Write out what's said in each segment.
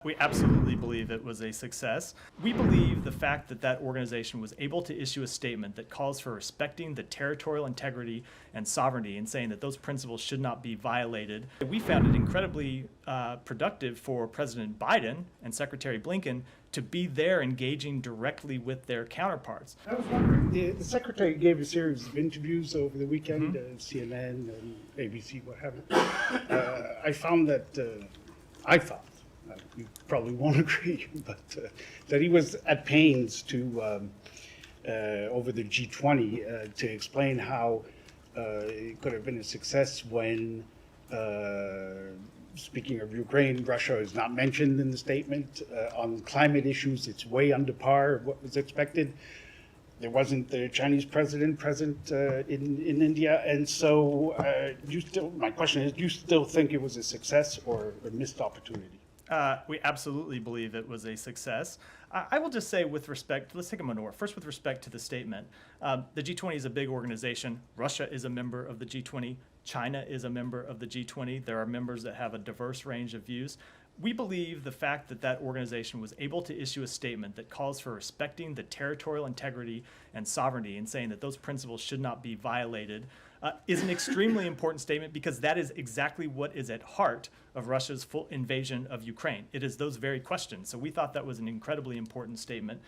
We absolutely believe it was a success. We believe the fact that that organization was able to issue a statement that calls for respecting the territorial integrity and sovereignty and saying that those principles should not be violated. We found it incredibly productive for President Biden and Secretary Blinken to be there engaging directly with their counterparts. I was wondering, the Secretary gave a series of interviews over the weekend, CNN and ABC, what have you. I found that, you probably won't agree, but that he was at pains to, over the G20, to explain how it could have been a success when, speaking of Ukraine, Russia is not mentioned in the statement. On climate issues, it's way under par of what was expected. There wasn't the Chinese president present in India, and so my question is, do you still think it was a success or a missed opportunity? We absolutely believe it was a success. I will just say with respect, let's take a moment. First, with respect to the statement, the G20 is a big organization. Russia is a member of the G20. China is a member of the G20. There are members that have a diverse range of views. We believe the fact that that organization was able to issue a statement that calls for respecting the territorial integrity and sovereignty and saying that those principles should not be violated is an extremely important statement, because that is exactly what is at heart of Russia's full invasion of Ukraine. It is those very questions. So we thought that was an incredibly important statement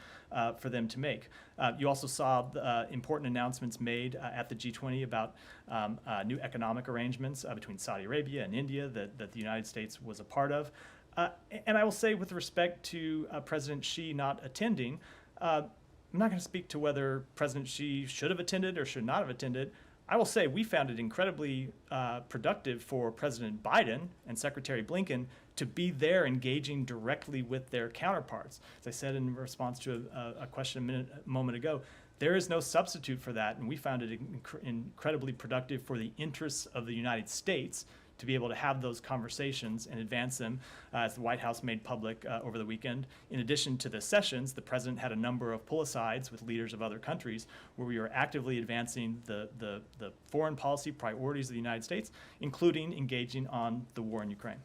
for them to make. You also saw important announcements made at the G20 about new economic arrangements between Saudi Arabia and India that the United States was a part of. And I will say, with respect to President Xi not attending, I'm not going to speak to whether President Xi should have attended or should not have attended. I will say we found it incredibly productive for President Biden and Secretary Blinken to be there engaging directly with their counterparts. As I said in response to a question a moment ago, there is no substitute for that, and we found it incredibly productive for the interests of the United States to be able to have those conversations and advance them, as the White House made public over the weekend. In addition to the sessions, the president had a number of pull-asides with leaders of other countries where we were actively advancing the foreign policy priorities of the United States, including engaging on the war in Ukraine.